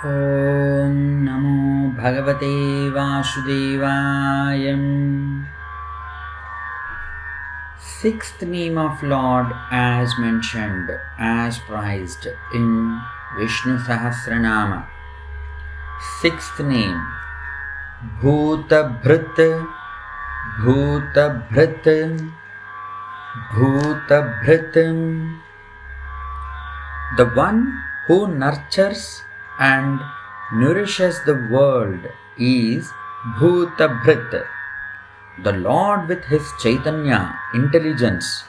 Om Namo Bhagavate Vasudevaya. Sixth name of Lord as mentioned, as prized in Vishnu Sahasra Naama. Sixth name, BHOOTABHRUT, BHOOTABHRUT, BHOOTABHRUT. The one who nurtures and nourishes the world is BHOOTABHRUT. The Lord with His Chaitanya, intelligence,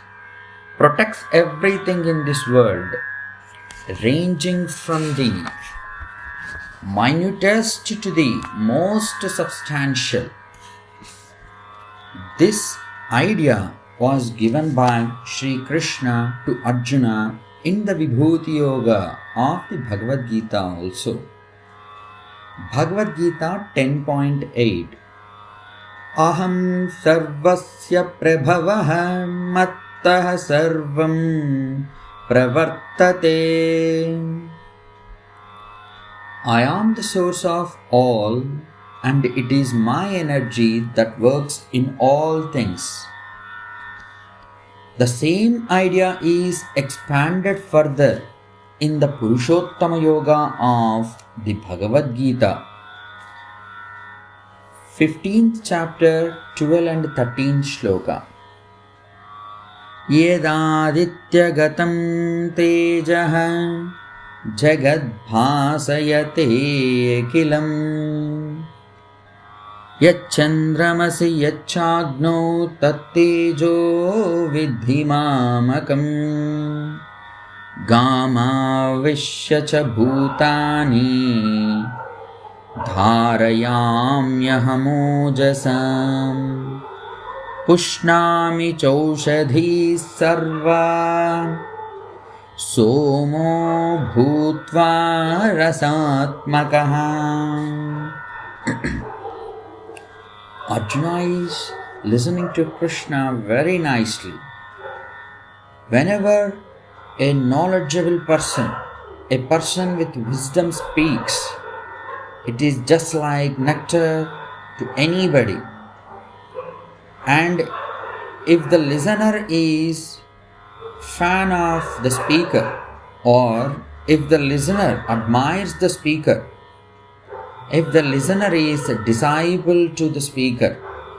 protects everything in this world, ranging from the minutest to the most substantial. This idea was given by Sri Krishna to Arjuna in the Vibhoothi Yoga of the Bhagavad Gita also. Bhagavad Gita 10.8. Aham sarvasya prabhavaha mattah sarvam pravartate. I am the source of all, and it is my energy that works in all things. The same idea is expanded further in the Purushothama Yoga of the Bhagavad Gita. 15th chapter, 12 and 13th shloka. Yedadityagatam tejaha jagadbhasayate kilam Yachandramasi yachagno tattejo vidhi mamakam Gama vishyacha bhutani dharayamyahamojasam Pushnami chaushadhi sarva Somo bhutva rasatmakaha. Arjuna is listening to Krishna very nicely. Whenever a knowledgeable person, a person with wisdom speaks, it is just like nectar to anybody. And if the listener is fan of the speaker, or if the listener admires the speaker, if the listener is a disciple to the speaker,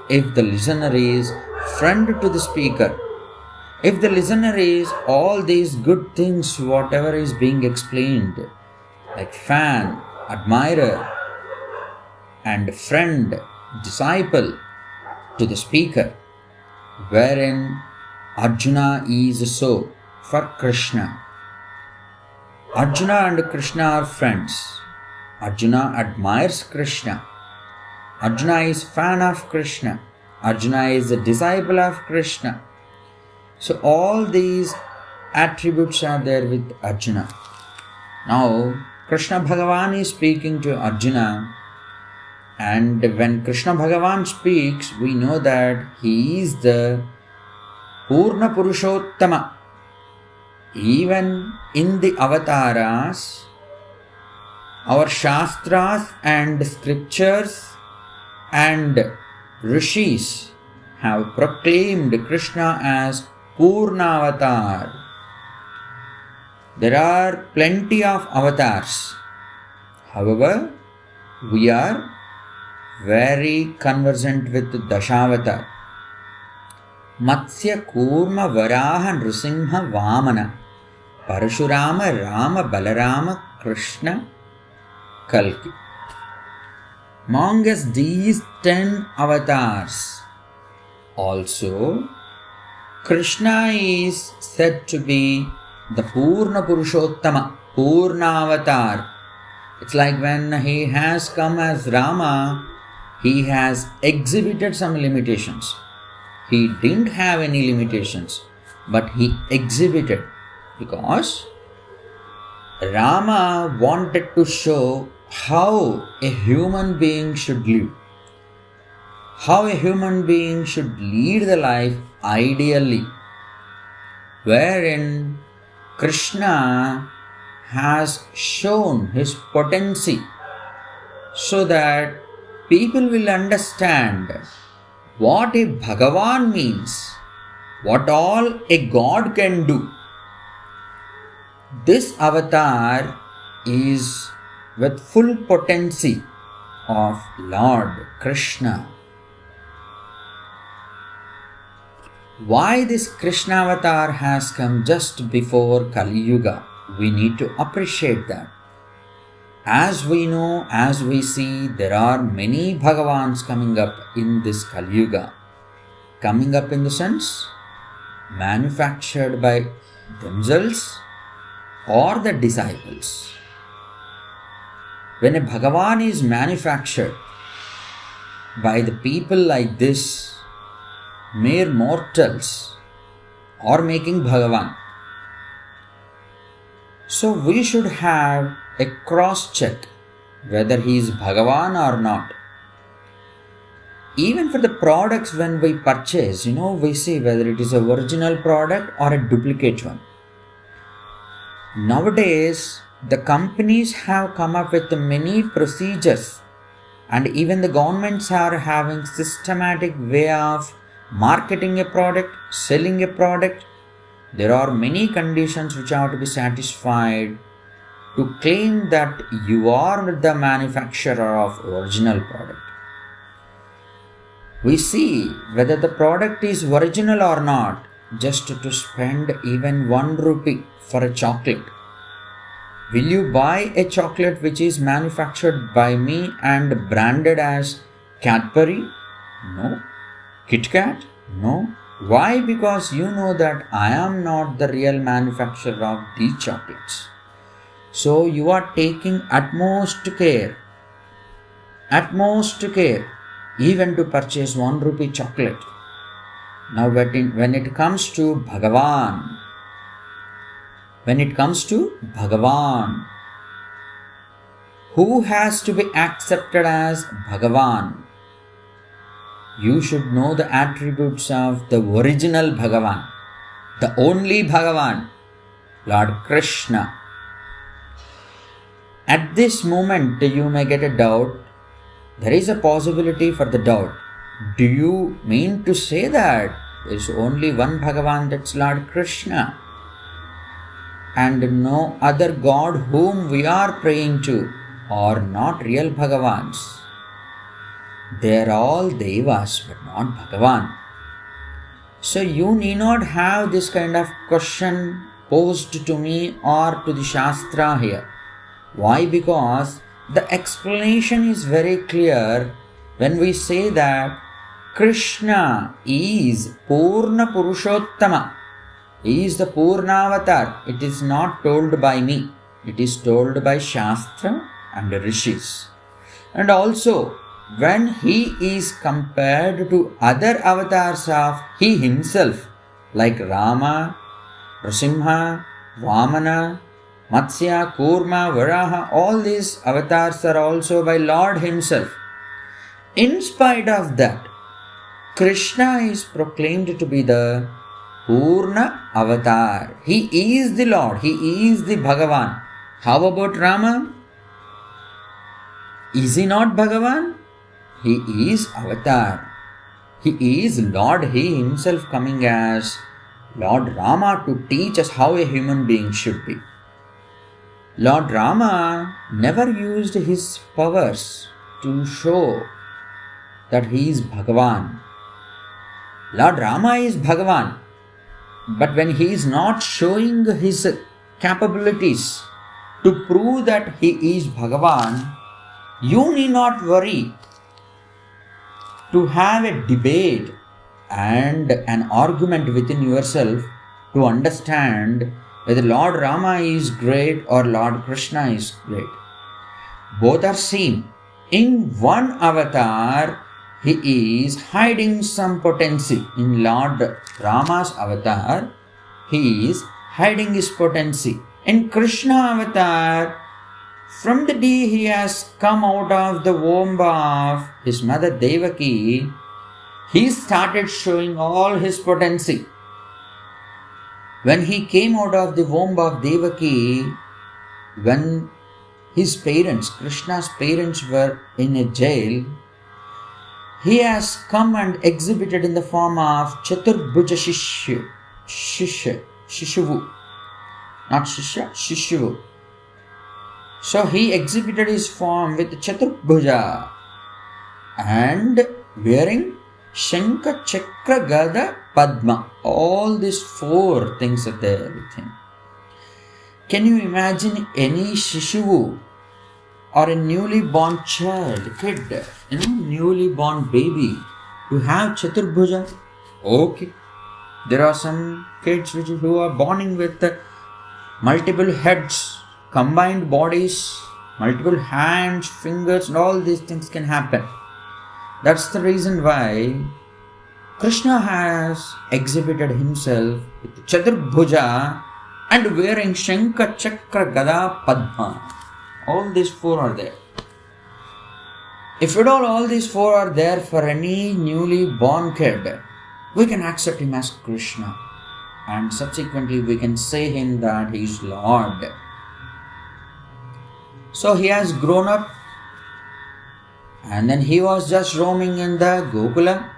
if the listener is friend to the speaker, if the listener is all these good things, whatever is being explained, like fan, admirer, and friend, disciple to the speaker, wherein Arjuna is so for Krishna. Arjuna and Krishna are friends. Arjuna admires Krishna. Arjuna is fan of Krishna. Arjuna is a disciple of Krishna. So all these attributes are there with Arjuna. Now Krishna Bhagavan is speaking to Arjuna, and when Krishna Bhagavan speaks, we know that he is the Purna Purushottama. Even in the avatars, our Shastras and scriptures and Rishis have proclaimed Krishna as Purna Avatar. There are plenty of avatars. However, we are very conversant with Dashavatar. Matsya Kurma Varaha Nrsimha Vamana Parashurama Rama Balarama Krishna Kalki. Amongst these 10 avatars, also Krishna is said to be the Purna Purushottama, Purna Avatar. It's like when he has come as Rama, he has exhibited some limitations. He didn't have any limitations, but he exhibited, because Rama wanted to show how a human being should live, how a human being should lead the life ideally, wherein Krishna has shown his potency so that people will understand what a Bhagavan means, what all a God can do. This avatar is with full potency of Lord Krishna. Why this Krishna avatar has come just before Kali Yuga? We need to appreciate that. As we know, as we see, there are many Bhagavans coming up in this Kali Yuga. Coming up in the sense, manufactured by themselves or the disciples. When a Bhagavan is manufactured by the people like this, mere mortals are making Bhagavan. So we should have a cross check whether he is Bhagavan or not. Even for the products when we purchase, we see whether it is a original product or a duplicate one. Nowadays, the companies have come up with many procedures, and even the governments are having systematic way of marketing a product, selling a product. There are many conditions which have to be satisfied to claim that you are the manufacturer of original product. We see whether the product is original or not just to spend even 1 rupee for a chocolate. Will you buy a chocolate which is manufactured by me and branded as Cadbury? No. Kit Kat? No. Why? Because you know that I am not the real manufacturer of these chocolates. So you are taking utmost care even to purchase 1 rupee chocolate. Now when it comes to Bhagavan, who has to be accepted as Bhagavan? You should know the attributes of the original Bhagavan, the only Bhagavan, Lord Krishna. At this moment, you may get a doubt. There is a possibility for the doubt. Do you mean to say that there is only one Bhagavan, that's Lord Krishna, and no other God whom we are praying to are not real Bhagavans? They are all Devas but not Bhagavan. So you need not have this kind of question posed to me or to the Shastra here. Why? Because the explanation is very clear when we say that Krishna is Purna Purushothama. He is the Purnavatar. It is not told by me. It is told by Shastra and Rishis. And also, when he is compared to other avatars of he himself, like Rama, Nrsimha, Vamana, Matsya, Kurma, Varaha, all these avatars are also by Lord himself. In spite of that, Krishna is proclaimed to be the Purna Avatar. He is the Lord. He is the Bhagavan. How about Rama? Is he not Bhagavan? He is Avatar. He is Lord, he himself coming as Lord Rama to teach us how a human being should be. Lord Rama never used his powers to show that he is Bhagavan. Lord Rama is Bhagavan, but when he is not showing his capabilities to prove that he is Bhagavan, you need not worry to have a debate and an argument within yourself to understand whether Lord Rama is great or Lord Krishna is great. Both are seen. In one avatar, he is hiding some potency. In Lord Rama's avatar, he is hiding his potency. In Krishna avatar, from the day he has come out of the womb of his mother Devaki, he started showing all his potency. When he came out of the womb of Devaki, when his parents, Krishna's parents, were in a jail, he has come and exhibited in the form of Chaturbhuja Shishuvu. Not Shishya, Shishuvu. So he exhibited his form with Chaturbhuja and wearing Shankha, Chakra, Gada, Padma. All these 4 things are there with him. Can you imagine any Shishuvu or a newly born child, kid, newly born baby to have Chaturbhuja? Okay. There are some kids who are born with multiple heads, combined bodies, multiple hands, fingers, and all these things can happen. That's the reason why Krishna has exhibited himself with Chaturbhuja and wearing Shankha, Chakra, Gada, Padma. All these 4 are there. If at all these 4 are there for any newly born kid, we can accept him as Krishna. And subsequently we can say him that he is Lord. So he has grown up and then he was just roaming in the Gokula.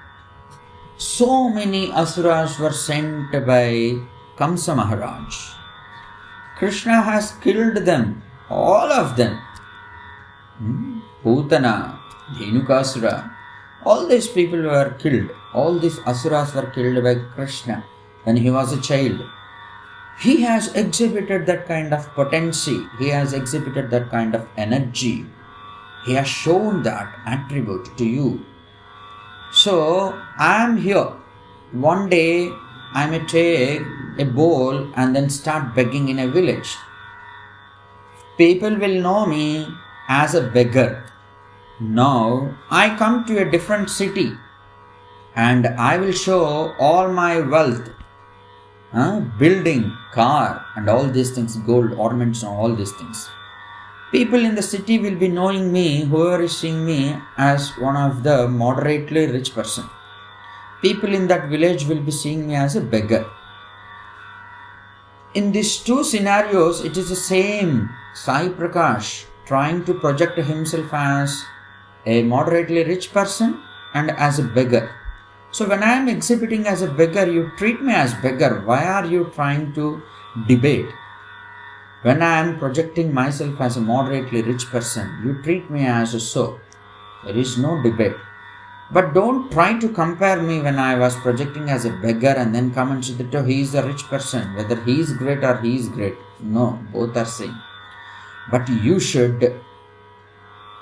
So many asuras were sent by Kamsa Maharaj. Krishna has killed them, all of them. Putana, Dhenukasura, all these people were killed. All these asuras were killed by Krishna when he was a child. He has exhibited that kind of potency. He has exhibited that kind of energy. He has shown that attribute to you. So, I am here. One day, I may take a bowl and then start begging in a village. People will know me as a beggar. Now, I come to a different city and I will show all my wealth. Building, car and all these things, gold, ornaments and all these things. People in the city will be knowing me, whoever is seeing me, as one of the moderately rich person. People in that village will be seeing me as a beggar. In these 2 scenarios, it is the same Sai Prakash trying to project himself as a moderately rich person and as a beggar. So when I am exhibiting as a beggar, you treat me as beggar. Why are you trying to debate? When I am projecting myself as a moderately rich person, you treat me as a so. There is no debate. But don't try to compare me when I was projecting as a beggar and then come and say that he is a rich person, whether he is great or he is great. No, both are same. But you should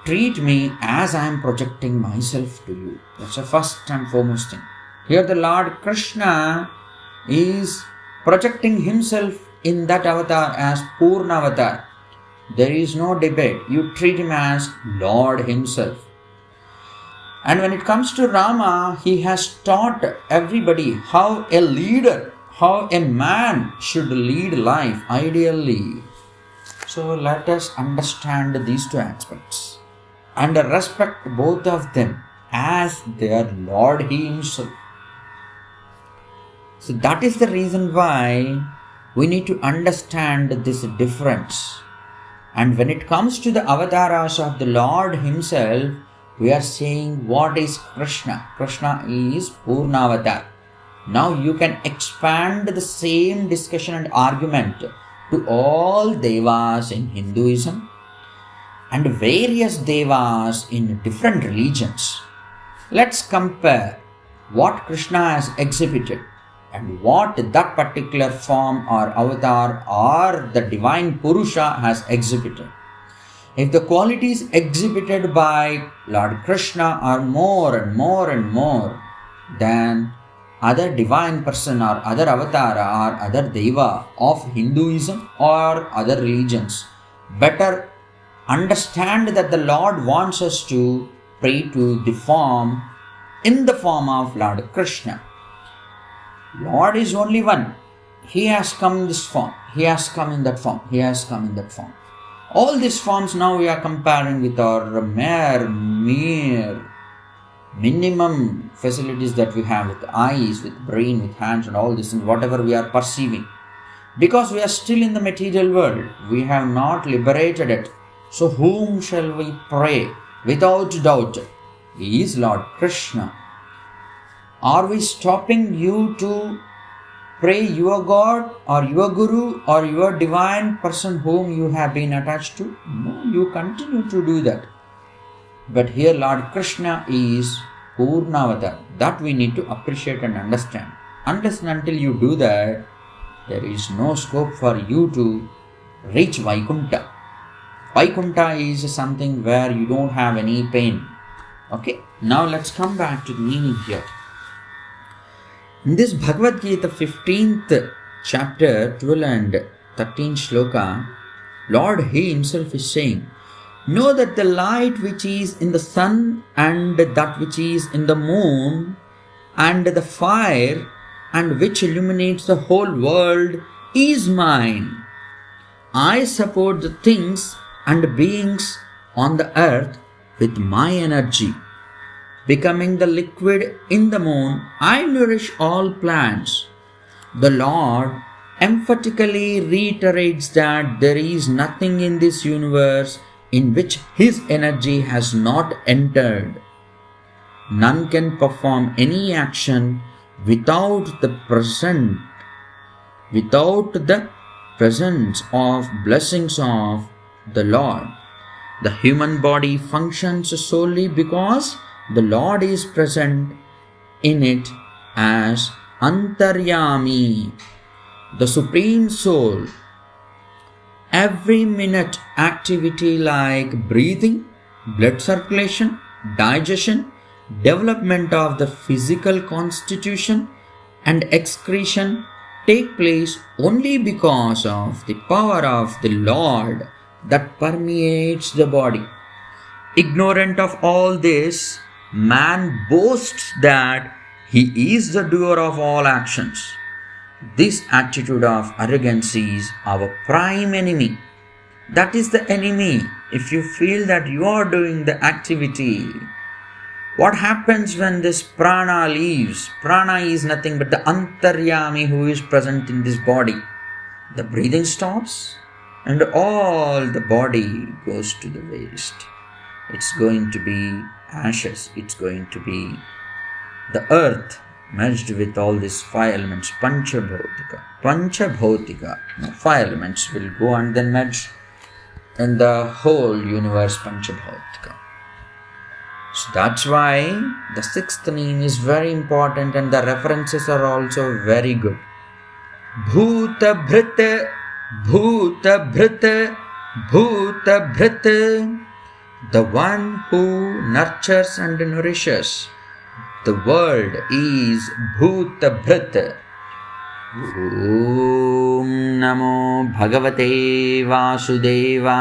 treat me as I am projecting myself to you. That's the first and foremost thing. Here the Lord Krishna is projecting himself in that avatar as Purna avatar. There is no debate. You treat him as Lord himself. And when it comes to Rama, he has taught everybody how a leader, how a man should lead life ideally. So let us understand these 2 aspects and respect both of them as their Lord himself. So that is the reason why we need to understand this difference. And when it comes to the avatars of the Lord himself, we are saying what is Krishna. Krishna is Purna avatar. Now you can expand the same discussion and argument to all devas in Hinduism and various devas in different religions. Let's compare what Krishna has exhibited and what that particular form or avatar or the divine Purusha has exhibited. If the qualities exhibited by Lord Krishna are more and more and more than other divine person or other avatar or other deva of Hinduism or other religions, better understand that the Lord wants us to pray to the form in the form of Lord Krishna. Lord is only one. He has come in this form. He has come in that form. He has come in that form. All these forms now we are comparing with our mere minimum facilities that we have with eyes, with brain, with hands and all this and whatever we are perceiving. Because we are still in the material world, we have not liberated it. So whom shall we pray? Without doubt, He is Lord Krishna. Are we stopping you to pray your God or your Guru or your divine person whom you have been attached to? No, you continue to do that. But here Lord Krishna is Purnavatar. That we need to appreciate and understand. Unless and until you do that, there is no scope for you to reach Vaikuntha. Vaikuntha is something where you don't have any pain. Okay, now let's come back to the meaning here. In this Bhagavad Gita 15th chapter 12 and 13 shloka, Lord He Himself is saying, know that the light which is in the sun and that which is in the moon and the fire and which illuminates the whole world is mine. I support the things and beings on the earth with my energy. Becoming the liquid in the moon, I nourish all plants. The Lord emphatically reiterates that there is nothing in this universe in which His energy has not entered. None can perform any action without the presence of blessings of the Lord. The human body functions solely because the Lord is present in it as Antaryami, the Supreme Soul. Every minute activity like breathing, blood circulation, digestion, development of the physical constitution and excretion take place only because of the power of the Lord that permeates the body. Ignorant of all this, man boasts that he is the doer of all actions. This attitude of arrogance is our prime enemy. That is the enemy. If you feel that you are doing the activity, what happens when this prana leaves? Prana is nothing but the Antaryami who is present in this body. The breathing stops and all the body goes to the waste. It's going to be ashes. It's going to be the earth merged with all these five elements. Panchabhautika. Five elements will go and then merge in the whole universe, Panchabhautika. So that's why the sixth name is very important and the references are also very good. BHOOTABHRUT, BHOOTABHRUT, BHOOTABHRUT. The one who nurtures and nourishes the world is BHOOTABHRUT. Om Namo Bhagavate Vasudevaya.